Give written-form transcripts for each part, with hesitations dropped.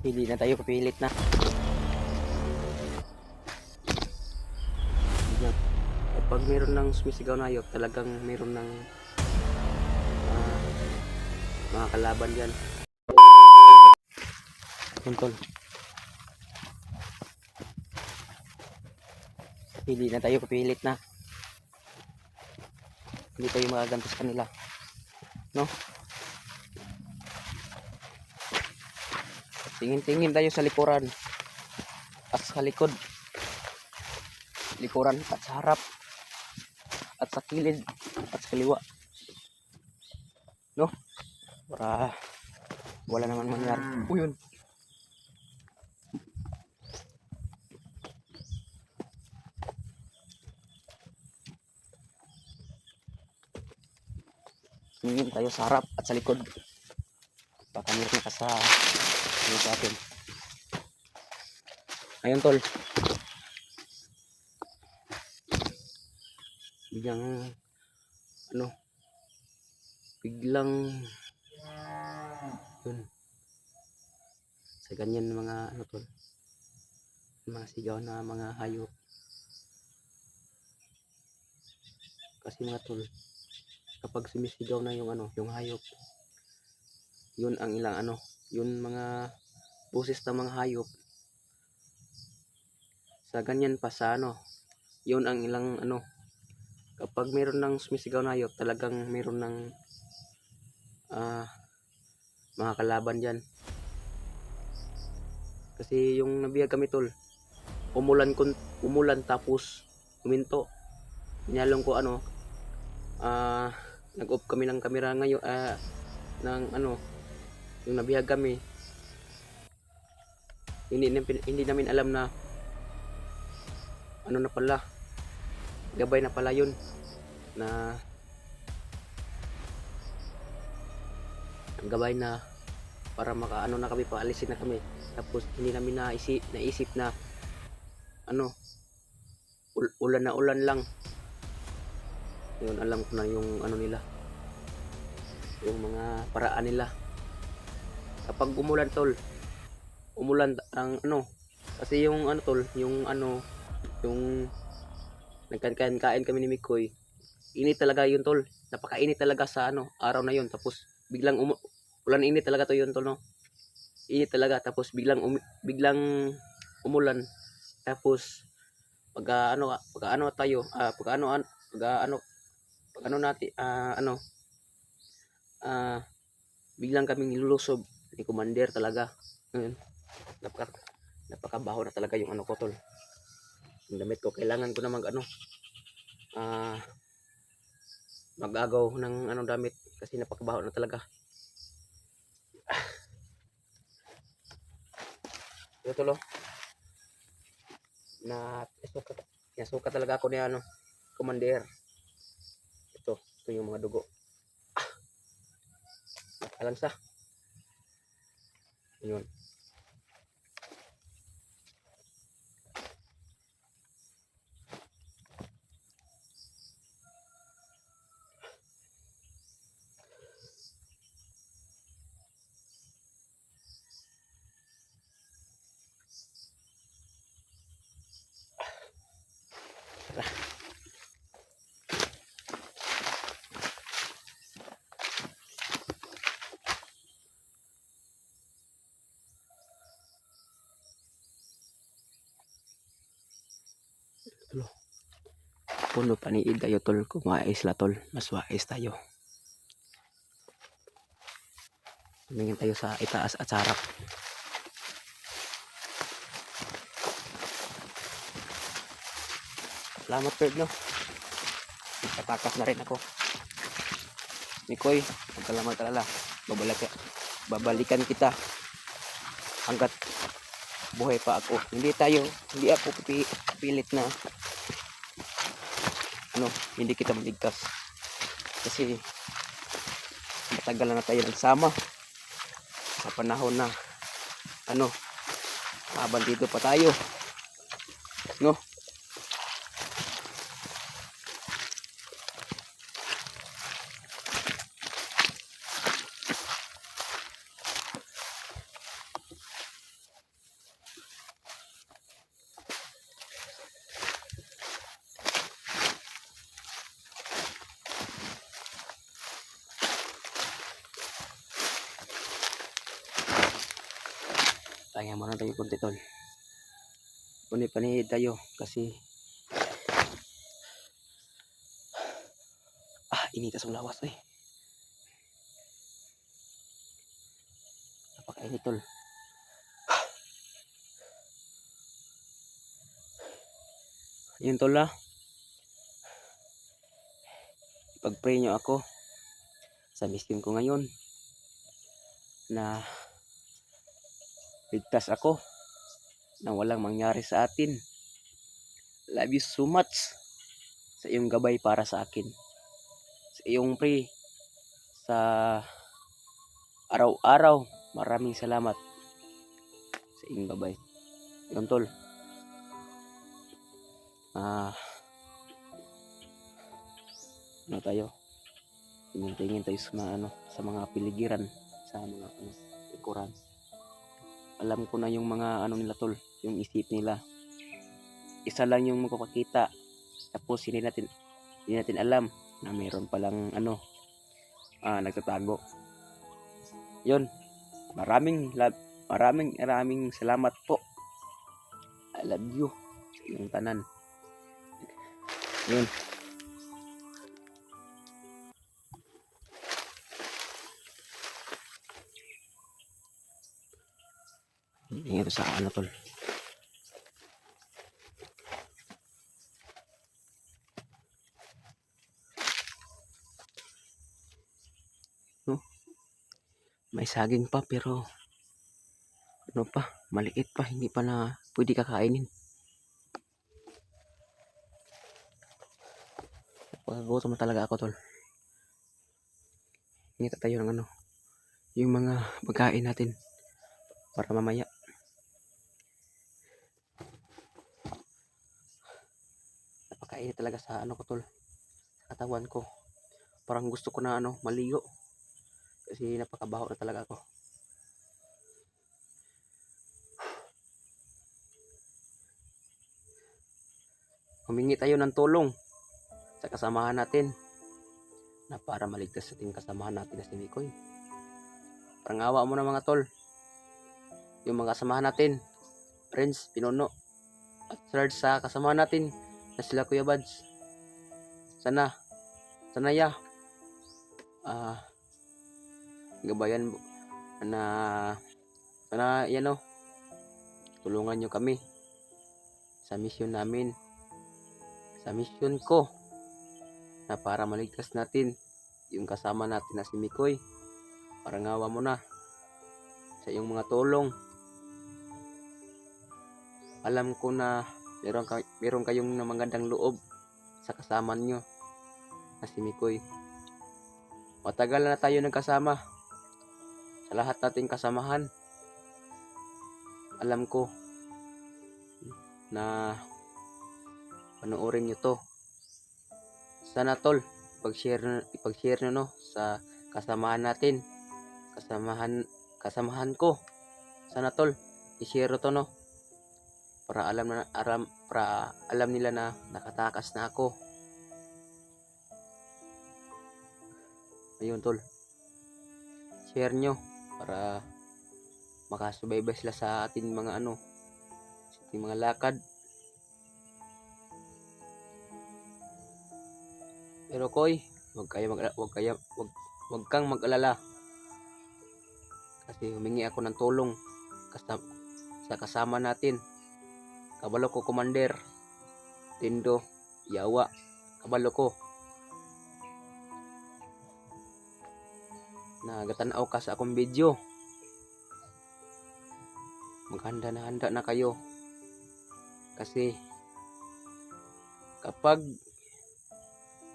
Hindi na tayo kapilit na. Yan. Kapag mayroon ng sumisigaw na hayop, talagang mayroon ng mga kalaban dyan. Tol. Hindi na tayo kapilit na. Hindi tayo magaganti sa kanila. No? Tingin-tingin tayo sa likuran at sa likod. Likuran at sa harap at sa kilid at sa kaliwa. No? Para wala naman mangyari. Yun. Tingin tayo sa harap at sa likod. Baka meron ka sa atin. Ayun tol. Biglang yun. Sa ganyan mga tol. Mga sigaw na mga hayop. Kasi mga tol, kapag sumisigaw na yung yung hayop, yun ang ilang yun mga boses ng mga hayop. Sa ganyan pa sa yun ang ilang kapag meron ng sumisigaw na hayop, talagang meron ng mga kalaban dyan. Kasi yung nabiyag kami tol, umulan tapos huminto. Inyalong ko nag-off kami ng camera ngayon ng yung nabihag kami. Hindi namin alam na na pala, gabay na pala yun, na gabay na para na kami, paalisin na kami. Tapos hindi namin naisip na ulan na ulan lang. Yun, alam ko na yung nila, yung mga paraan nila kapag umulan tol. Umulan ang kasi yung tol, yung yung nagkain kami ni Mikoy, init talaga yun tol. Napakainit talaga sa araw na yun. Tapos biglang ulan, init talaga to yun tol, no? Init talaga, tapos biglang umulan. Tapos pag tayo biglang kaming lulusob ni Commander talaga. Napakabaho na talaga yung ko tol. Yung damit ko, kailangan ko na mag-agaw ng damit kasi napakabaho na talaga. Ito tol, nasuka talaga ako ni Commander. Ito yung mga dugo. Alansa. Yun. Puno paniid tayo tol, kung mais la tol, mas wais tayo. Tumingin tayo sa itaas at sarap. Salamat Ferd, no? Nagtatakas na rin ako. Mikoy, huwag ka lang mag-alala. Babalikan kita hanggat buhay pa ako. Hindi ako pilit na hindi kita maligtas. Kasi matagal na tayo nagsama sa panahon na habang dito pa tayo, no? Kaya muna tayo konti tol. Panihid tayo kasi initas ang lawas eh. Napakainit tol. Yun tol pag-pray nyo ako sa mission ko ngayon na ligtas ako na walang mangyari sa atin. Love you so much sa iyong gabay para sa akin. Sa iyong pray sa araw-araw. Maraming salamat sa iyong gabay. Yun tol. Ano tayo? Tingin tayo sa mga piligiran, sa mga likuran. Alam ko na yung mga nila tol, yung isip nila. Isa lang yung magpapakita. Tapos hindi natin alam na mayroon palang nagtatago. Yun. Maraming salamat po. I love you sa iyong tanan. Yun. Hindi ito sa tol. May saging pa pero maliit pa, hindi pa na pwede kakainin. Pagkagutom talaga ako tol. Hingi tayo ng yung mga pagkain natin para mamaya. Napakainit talaga sa ko tol, sa katawan ko. Parang gusto ko na maligo kasi napakabaho na talaga ako. Humingi tayo ng tulong sa kasamahan natin na para maligtas sa ating kasamahan natin na si Mikoy. Parangawa mo na mga tol, yung mga kasamahan natin, friends, pinuno at third sa kasamahan natin na sila Kuya Bads. Sana gabayan na sana tulungan nyo kami sa mission namin, sa mission ko, na para maligtas natin yung kasama natin na si Mikoy. Parangawa mo na sa iyong mga tulong. Alam ko na meron kayong magandang loob sa kasama nyo na si Mikoy. Matagal na tayo nagkasama sa lahat nating kasamahan. Alam ko na panoorin nyo to. Sana tol, ipag-share nyo sa kasamahan natin, kasamahan ko. Sana tol, i-share to para alam nila na nakatakas na ako. Ayun tol, share nyo para makasubaybay sila sa ating mga sa ating mga lakad. Pero Koy, wag kang mag-alala. Kasi humingi ako ng tulong sa kasama natin. Kabalo ko Commander Tindo Yawa. Kabalo ko. Nagatanaw ka sa akong video. Maghanda na kayo. Kasi kapag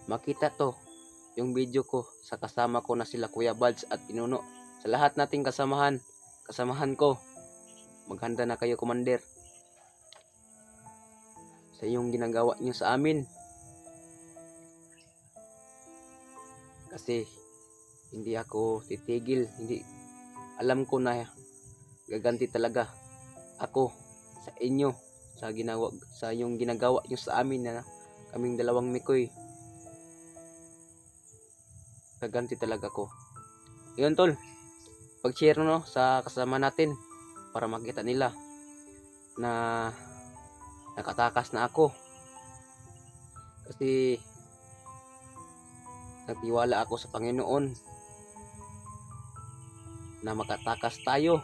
makita to yung video ko sa kasama ko na sila Kuya Bads at Pinuno, sa lahat nating kasamahan ko, maghanda na kayo Commander sa yung ginagawa nyo sa amin. Kasi hindi ako titigil, alam ko na gaganti talaga ako sa inyo sa yung ginagawa nyo sa amin na kaming dalawang Mikoy. Gaganti talaga ko. Yun tol, pag-share sa kasama natin para makita nila na nakatakas na ako. Kasi nagtiwala ako sa Panginoon na makatakas tayo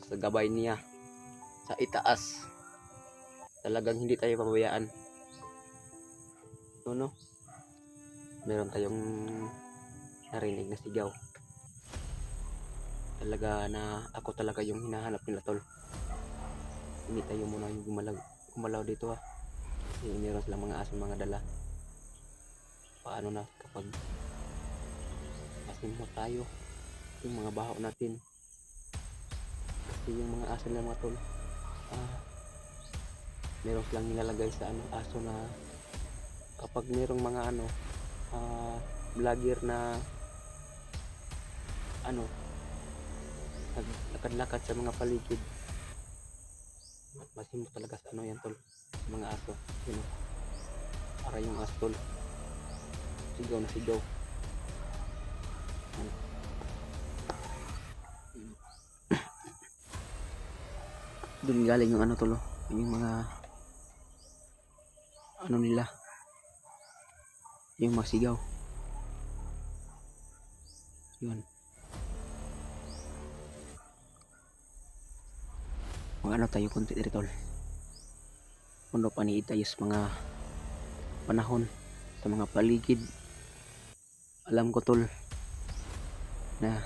sa gabay niya sa itaas. Talagang hindi tayo pababayaan. No? Meron tayong narinig na sigaw. Talaga na ako talaga yung hinahanap nila, tol. Hindi tayo muna yung gumalaw dito, ha. Kasi meron silang mga aso, mga dala. Paano na kapag masimot tayo yung mga baho natin? Kasi yung mga aso nila, mga tol, meron silang nilalagay sa aso na kapag merong mga vlogger na naglakad-lakad sa mga paligid, masimot talaga sa yan, tol, mga aso, para yung aso, tol, sigaw na sigaw. Doon galing yung tol, yung mga nila, yung masigaw. Yun. Mga tayo konti dito, tol. Kuno paniid tayo sa mga panahon, sa mga paligid. Alam ko, tol, na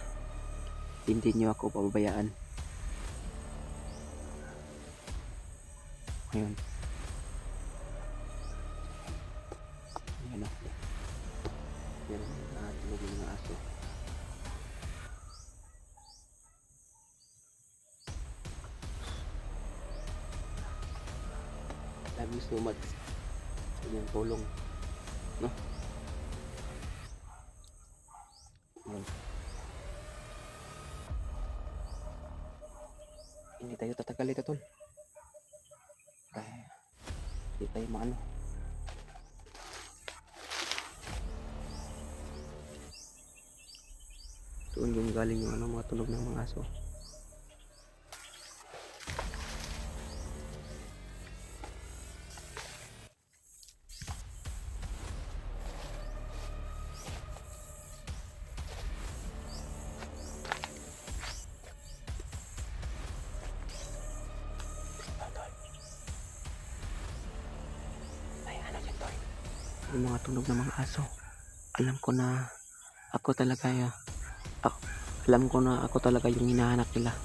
hindi nyo ako pababayaan. Ayun. Ayan na. Yan ang tulog ng mga aso. Love you so much sa inyong tulong, no? Hindi tayo tatagal ito, tol. Hindi tayo maano. Doon yung galing yung mga tunog ng mga aso. Yung mga tunog ng mga aso, alam ko na ako talaga yung hinahanap nila.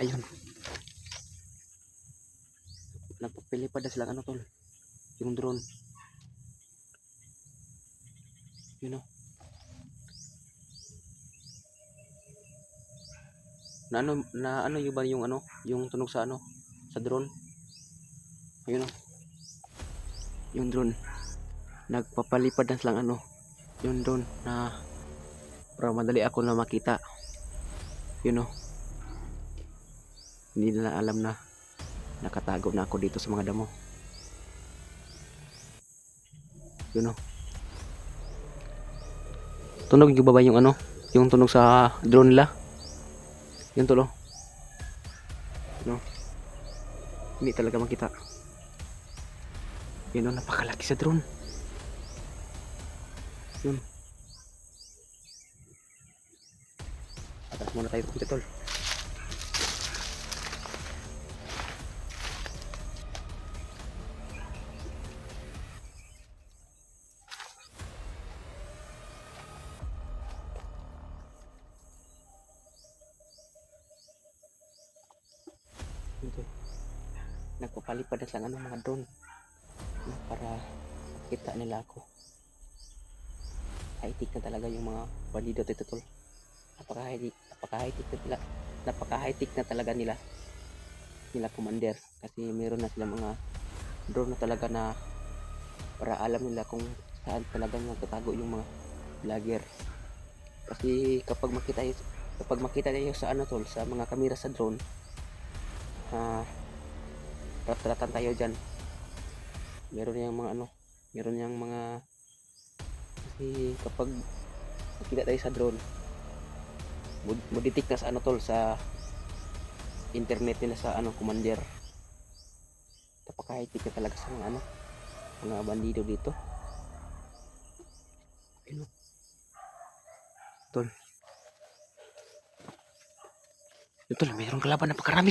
Ayun, nagpapilipad na silang tol, yung drone. You know, na yung ba yung tunog sa sa drone. Ayun, yung drone, nagpapalipad na silang yung drone na para madali ako na makita. Hindi nila alam na nakatago na ako dito sa mga damo. Tunog yung baba yung yung tunog sa drone nila. Yun, tol, hindi talaga makita. Yun, napakalaki sa drone. Yun. Atas muna tayo kunti, tol. Nagpapalipad na lang mga drone para makita nila ako. High-tech na talaga yung mga bandido dito, tol. Napaka-high-tech na talaga nila commander, kasi meron na silang mga drone na talaga na para alam nila kung saan talaga nagtatago yung mga vlogger. Kasi kapag makita niyo sa ano tol, sa mga kamera sa drone, ah rat-ratan tayo diyan. Meron yang mga ano, meron yang mga kasi kapag makita tayo sa drone, mo-detect na sa ano tol, sa internet nila sa ano commander. Napaka-high-tech na talaga sa mga ano, mga bandido dito. Ayun, tol. Ito, mayroong kalaban napakarami.